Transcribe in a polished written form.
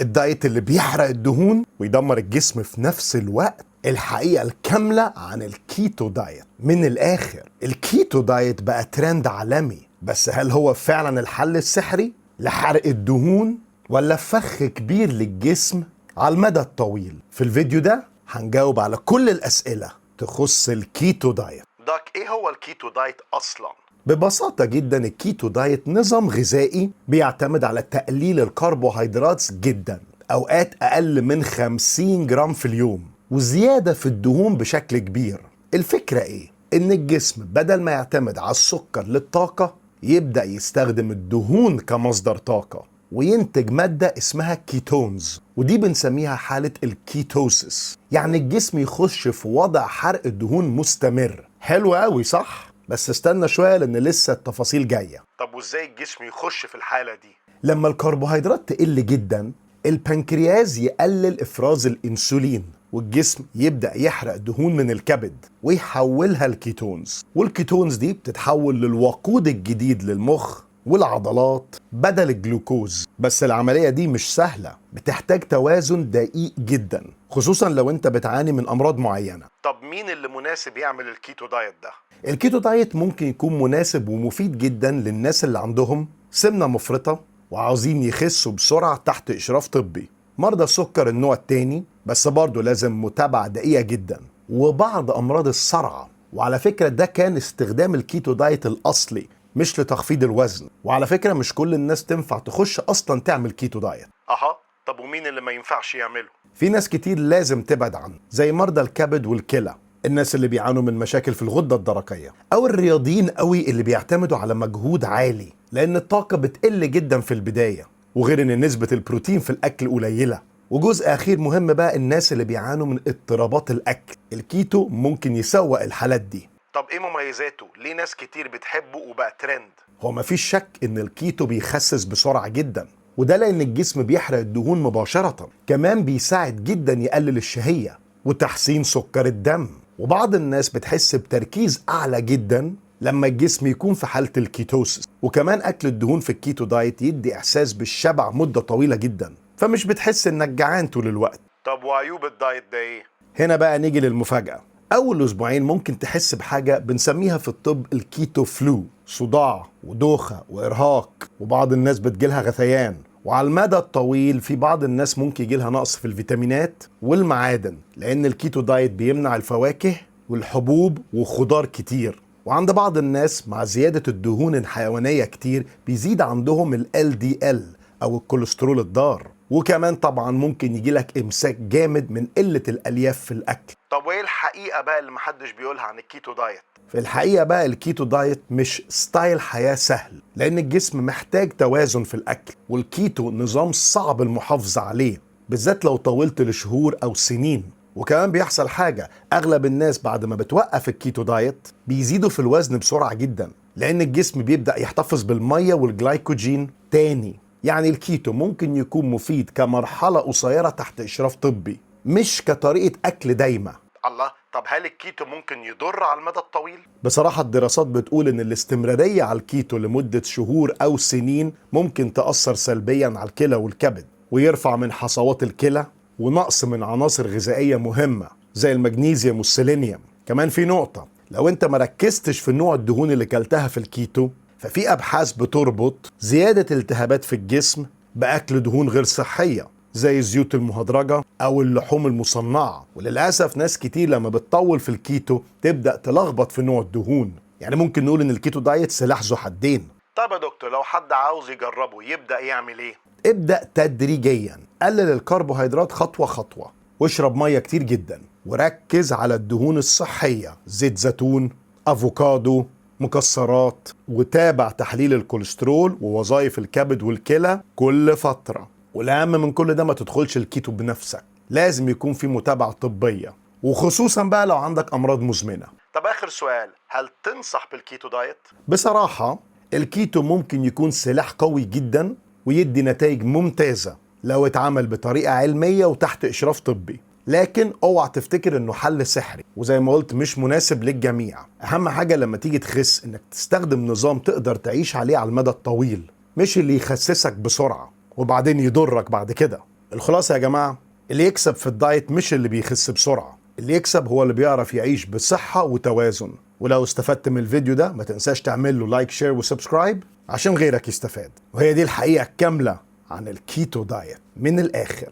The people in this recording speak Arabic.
الدايت اللي بيحرق الدهون ويدمر الجسم في نفس الوقت. الحقيقة الكاملة عن الكيتو دايت. من الآخر، الكيتو دايت بقى ترند عالمي، بس هل هو فعلا الحل السحري لحرق الدهون ولا فخ كبير للجسم على المدى الطويل؟ في الفيديو ده هنجاوب على كل الأسئلة تخص الكيتو دايت. داك، ايه هو الكيتو دايت أصلا؟ ببساطة جدا الكيتو دايت نظام غذائي بيعتمد على تقليل الكربوهيدرات جدا، أوقات أقل من 50 جرام في اليوم، وزيادة في الدهون بشكل كبير. الفكرة ايه؟ ان الجسم بدل ما يعتمد على السكر للطاقة يبدأ يستخدم الدهون كمصدر طاقة وينتج مادة اسمها كيتونز، ودي بنسميها حالة الكيتوسيس. يعني الجسم يخش في وضع حرق الدهون مستمر. حلو قوي صح؟ بس استنى شوية لأن لسه التفاصيل جاية. طب وازاي الجسم يخش في الحالة دي؟ لما الكربوهيدرات تقل جدا البنكرياس يقلل إفراز الأنسولين، والجسم يبدأ يحرق دهون من الكبد ويحولها لكيتونز، والكيتونز دي بتتحول للوقود الجديد للمخ والعضلات بدل الجلوكوز. بس العملية دي مش سهلة، بتحتاج توازن دقيق جدا، خصوصا لو انت بتعاني من أمراض معينة. طب مين اللي مناسب يعمل الكيتو دايت ده؟ الكيتو دايت ممكن يكون مناسب ومفيد جدا للناس اللي عندهم سمنة مفرطة وعاوزين يخسوا بسرعة تحت إشراف طبي، مرضى السكر النوع التاني، بس برضه لازم متابعة دقيقة جدا، وبعض أمراض الصرع. وعلى فكرة ده كان استخدام الكيتو دايت الأصلي مش لتخفيض الوزن، وعلى فكرة مش كل الناس تنفع تخش أصلا تعمل كيتو دايت. طب ومين اللي ما ينفعش يعمله؟ في ناس كتير لازم تبعد عنه، زي مرضى الكبد والكلى، الناس اللي بيعانوا من مشاكل في الغدة الدرقية، أو الرياضيين قوي اللي بيعتمدوا على مجهود عالي، لأن الطاقة بتقل جدا في البداية، وغير إن نسبة البروتين في الأكل قليلة. وجزء أخير مهم بقى الناس اللي بيعانوا من اضطرابات الأكل، الكيتو ممكن يسوق الحالات دي. طب إيه مميزاته؟ ليه ناس كتير بتحبه وبقى ترند؟ هو مفيش شك إن الكيتو بيخسس بسرعة جدا، وده لأن الجسم بيحرق الدهون مباشرة. كمان بيساعد جدا يقلل الشهية وتحسين سكر الدم، وبعض الناس بتحس بتركيز أعلى جدا لما الجسم يكون في حالة الكيتوسيس. وكمان أكل الدهون في الكيتو دايت يدي إحساس بالشبع مدة طويلة جدا، فمش بتحس إنك جعان طول الوقت. طب وعيوب الدايت ده إيه؟ هنا بقى نيجي للمفاجأة. أول أسبوعين ممكن تحس بحاجة بنسميها في الطب الكيتو فلو، صداع ودوخة وإرهاق، وبعض الناس بتجيلها غثيان. وعلى المدى الطويل في بعض الناس ممكن يجيلها نقص في الفيتامينات والمعادن، لأن الكيتو دايت بيمنع الفواكه والحبوب وخضار كتير. وعند بعض الناس مع زيادة الدهون الحيوانية كتير بيزيد عندهم ال LDL أو الكوليسترول الضار، وكمان طبعا ممكن يجيلك إمساك جامد من قلة الألياف في الأكل. طب وإيه الحقيقة بقى اللي محدش بيقولها عن الكيتو دايت؟ في الحقيقة بقى الكيتو دايت مش ستايل حياة سهل، لأن الجسم محتاج توازن في الأكل، والكيتو نظام صعب المحافظة عليه، بالذات لو طولت لشهور أو سنين. وكمان بيحصل حاجة، أغلب الناس بعد ما بتوقف الكيتو دايت بيزيدوا في الوزن بسرعة جدا، لأن الجسم بيبدأ يحتفظ بالمية والجلايكوجين تاني. يعني الكيتو ممكن يكون مفيد كمرحلة قصيرة تحت إشراف طبي، مش كطريقة أكل دايمة. الله، طب هل الكيتو ممكن يضر على المدى الطويل؟ بصراحة الدراسات بتقول إن الاستمرارية على الكيتو لمدة شهور أو سنين ممكن تأثر سلبيا على الكلى والكبد، ويرفع من حصوات الكلى، ونقص من عناصر غذائية مهمة زي المغنيسيوم والسيلينيوم. كمان في نقطة، لو انت مركزتش في نوع الدهون اللي كلتها في الكيتو، ففي أبحاث بتربط زيادة التهابات في الجسم بأكل دهون غير صحية زي الزيوت المهدرجة أو اللحوم المصنعة. وللأسف ناس كتير لما بتطول في الكيتو تبدأ تلخبط في نوع الدهون. يعني ممكن نقول إن الكيتو دايت سلاح ذو حدين. طب يا دكتور، لو حد عاوز يجربه يبدأ يعمل إيه؟ ابدأ تدريجيا، قلل الكربوهيدرات خطوة خطوة، واشرب مية كتير جدا، وركز على الدهون الصحية، زيت زيتون، أفوكادو، مكسرات، وتابع تحليل الكوليسترول ووظائف الكبد والكلى كل فترة. والأهم من كل ده ما تدخلش الكيتو بنفسك، لازم يكون في متابعة طبية، وخصوصا بقى لو عندك أمراض مزمنة. طب آخر سؤال، هل تنصح بالكيتو دايت؟ بصراحة الكيتو ممكن يكون سلاح قوي جدا ويدي نتائج ممتازة لو اتعمل بطريقة علمية وتحت إشراف طبي، لكن اوعى تفتكر انه حل سحري، وزي ما قلت مش مناسب للجميع. اهم حاجة لما تيجي تخس انك تستخدم نظام تقدر تعيش عليه على المدى الطويل، مش اللي يخسسك بسرعة وبعدين يضرك بعد كده. الخلاصة يا جماعة، اللي يكسب في الدايت مش اللي بيخس بسرعة، اللي يكسب هو اللي بيعرف يعيش بصحة وتوازن. ولو استفدت من الفيديو ده ما تنساش تعمل له لايك شير وسبسكرايب عشان غيرك يستفاد. وهي دي الحقيقة الكاملة عن الكيتو دايت من الآخر.